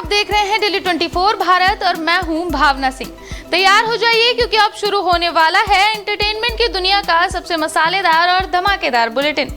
देख रहे हैं दिल्ली 24 भारत और मैं हूं भावना सिंह। तैयार हो जाइए क्योंकि अब शुरू होने वाला है एंटरटेनमेंट की दुनिया का सबसे मसालेदार और धमाकेदार बुलेटिन।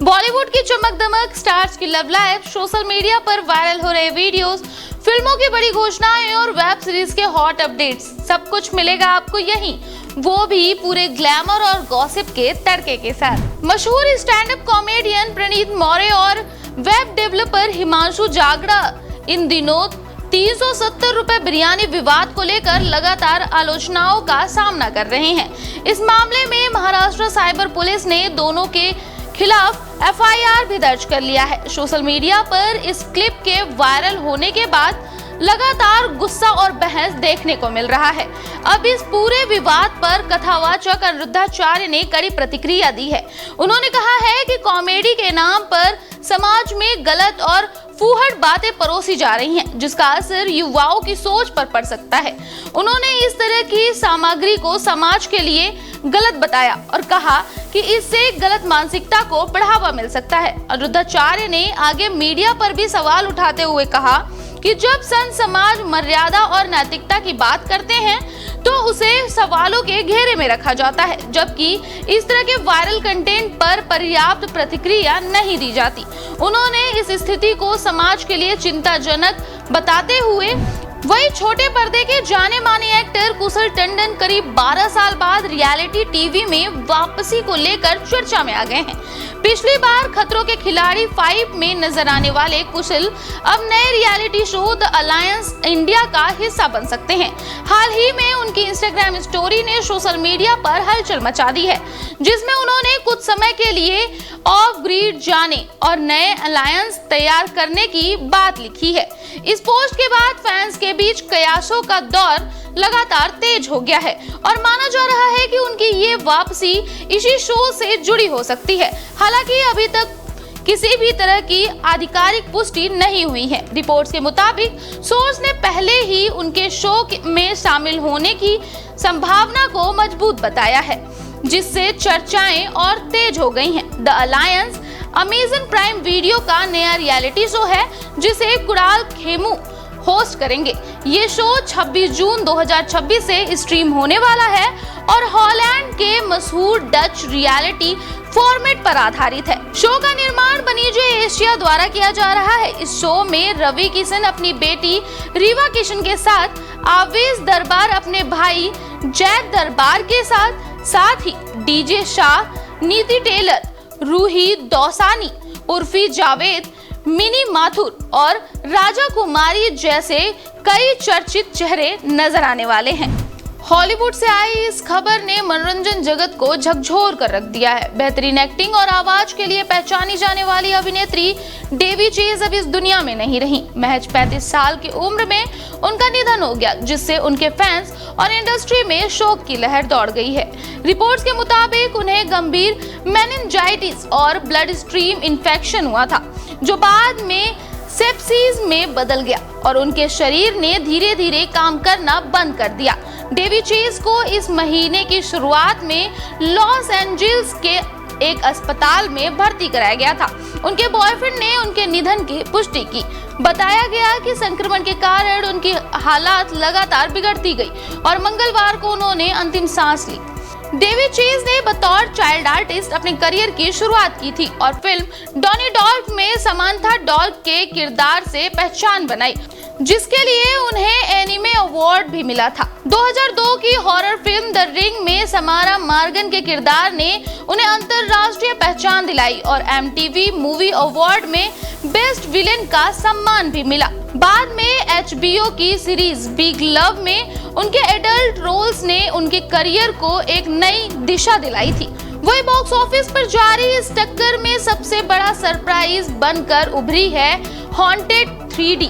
बॉलीवुड की चमक दमक, स्टार्स की लव लाइफ, सोशल मीडिया पर वायरल हो रहे वीडियोस, फिल्मों की बड़ी घोषणाएं और वेब सीरीज के हॉट अपडेट्स, सब कुछ मिलेगा आपको यहीं, वो भी पूरे ग्लैमर और गॉसिप के तड़के के साथ। मशहूर स्टैंड अप कॉमेडियन प्रणीत मौर्य और वेब डेवलपर हिमांशु जागड़ा इन दिनों 370 रुपए बिरयानी विवाद को लेकर लगातार आलोचनाओं का सामना कर रहे हैं। इस मामले में महाराष्ट्र साइबर पुलिस ने दोनों के खिलाफ एफआईआर भी दर्ज कर लिया है। सोशल मीडिया पर इस क्लिप के वायरल होने के बाद लगातार गुस्सा और बहस देखने को मिल रहा है। अब इस पूरे विवाद पर कथावाचक अनिरुद्धाचार्य ने कड़ी प्रतिक्रिया दी है। उन्होंने कहा है कि कॉमेडी के नाम पर समाज में गलत और फूहड़ बातें परोसी जा रही हैं, जिसका असर युवाओं की सोच पर पड़ सकता है। उन्होंने इस तरह की सामग्री को समाज के लिए गलत बताया और कहा कि इससे गलत मानसिकता को बढ़ावा मिल सकता है। अनिरुद्धाचार्य ने आगे मीडिया पर भी सवाल उठाते हुए कहा कि जब संत समाज मर्यादा और नैतिकता की बात करते हैं तो उसे सवालों के घेरे में रखा जाता है, जबकि इस तरह के वायरल कंटेंट पर पर्याप्त प्रतिक्रिया नहीं दी जाती। उन्होंने इस स्थिति को समाज के लिए चिंताजनक बताते हुए वही छोटे पर्दे के जाने माने एक्टर कुशल टंडन करीब 12 साल बाद रियलिटी टीवी में वापसी को लेकर चर्चा में आ गए हैं। पिछली बार खतरों के खिलाड़ी 5 में नजर आने वाले कुशल अब नए reality show the alliance India का हिस्सा बन सकते हैं। हाल ही में उनकी इंस्टाग्राम स्टोरी ने सोशल मीडिया पर हलचल मचा दी है, जिसमें उन्होंने कुछ समय के लिए ऑफ ग्रिड जाने और नए अलायंस तैयार करने की बात लिखी है। इस पोस्ट के बाद फैंस के बीच कयासों का दौर लगातार तेज हो गया है और माना जा रहा है कि उनकी ये वापसी इसी शो से जुड़ी हो सकती है। हालांकि अभी तक किसी भी तरह की आधिकारिक पुष्टि नहीं हुई है। रिपोर्ट्स के मुताबिक सोर्स ने पहले ही उनके शो में शामिल होने की संभावना को मजबूत बताया है, जिससे चर्चाएं और तेज हो गई हैं। The alliance Amazon prime video का नया रियलिटी शो है, जिसे कुणाल खेमू होस्ट करेंगे। ये शो 26 जून 2026 से स्ट्रीम होने वाला है और हॉलैंड के मशहूर डच रियलिटी फॉर्मेट पर आधारित है। शो का निर्माण बनीजे एशिया द्वारा किया जा रहा है। इस शो में रवि किशन अपनी बेटी रीवा किशन के साथ, आवेश दरबार अपने भाई जैद दरबार के साथ ही डीजे शाह, नीति टेलर, रूही दौसानी, उर्फी जावेद, मिनी माथुर और राजा कुमारी जैसे कई चर्चित चेहरे नजर आने वाले हैं। हॉलीवुड से आई इस खबर ने मनोरंजन जगत को झकझोर कर रख दिया है। बेहतरीन एक्टिंग और आवाज के लिए पहचानी जाने वाली अभिनेत्री डेवी चेज अब इस दुनिया में नहीं रही। महज 35 साल की उम्र में उनका निधन हो गया, जिससे उनके फैंस और इंडस्ट्री में शोक की लहर दौड़ गई है। रिपोर्ट्स के मुताबिक उन्हें गंभीर मेनिंजाइटिस और ब्लड स्ट्रीम इन्फेक्शन हुआ था, जो बाद में सेप्सिस में बदल गया और उनके शरीर ने धीरे धीरे काम करना बंद कर दिया। डेवी चेज को इस महीने की शुरुआत में लॉस एंजल्स के एक अस्पताल में भर्ती कराया गया था। उनके बॉयफ्रेंड ने उनके निधन की पुष्टि की। बताया गया कि संक्रमण के कारण उनकी हालात लगातार बिगड़ती गई और मंगलवार को उन्होंने अंतिम सांस ली। डेवी चेज ने बतौर चाइल्ड आर्टिस्ट अपने करियर की शुरुआत की थी और फिल्म डॉनी डॉल्फ में समांथा डॉल्फ के किरदार से पहचान बनाई, जिसके लिए उन्हें एनीमे अवार्ड भी मिला था। 2002 की हॉरर फिल्म द रिंग में समारा मार्गन के किरदार ने उन्हें अंतरराष्ट्रीय पहचान दिलाई और एमटीवी मूवी अवार्ड में बेस्ट विलेन का सम्मान भी मिला। बाद में HBO की सीरीज बिग लव में उनके एडल्ट रोल्स ने उनके करियर को एक नई दिशा दिलाई थी। वही बॉक्स ऑफिस पर जारी इस टक्कर में सबसे बड़ा सरप्राइज बनकर उभरी है हॉन्टेड 3D।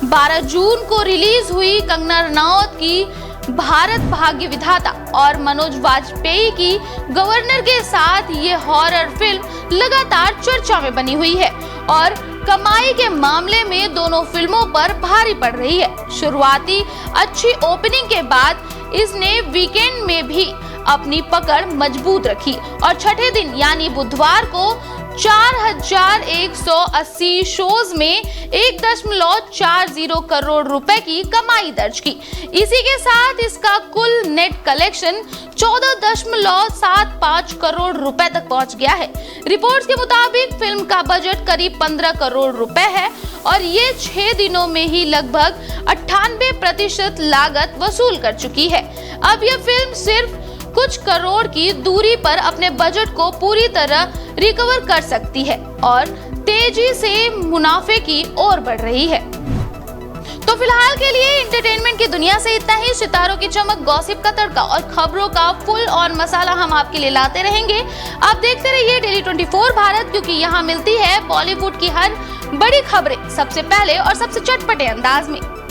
12 जून को रिलीज हुई कंगना रनौत की भारत भाग्य विधाता और मनोज वाजपेयी की गवर्नर के साथ ये हॉरर फिल्म लगातार चर्चा में बनी हुई है और कमाई के मामले में दोनों फिल्मों पर भारी पड़ रही है। शुरुआती अच्छी ओपनिंग के बाद इसने वीकेंड में भी अपनी पकड़ मजबूत रखी और छठे दिन यानी बुधवार को 4180 शोज में 1.40 करोड़ रुपए की कमाई दर्ज की। इसी के साथ इसका कुल नेट कलेक्शन 14.75 करोड़ रुपए तक पहुंच गया है। रिपोर्ट्स के मुताबिक फिल्म का बजट करीब 15 करोड़ रुपए है और ये 6 दिनों में ही लगभग 98% लागत वसूल कर चुकी है। अब यह फिल्म सिर्फ कुछ करोड़ की दूरी पर अपने बजट को पूरी तरह रिकवर कर सकती है और तेजी से मुनाफे की ओर बढ़ रही है। तो फिलहाल के लिए एंटरटेनमेंट की दुनिया से इतना ही। सितारों की चमक, गॉसिप का तड़का और खबरों का फुल ऑन मसाला हम आपके लिए लाते रहेंगे। आप देखते रहिए डेली 24 भारत, क्योंकि यहाँ मिलती है बॉलीवुड की हर बड़ी खबरें सबसे पहले और सबसे चटपटे अंदाज में।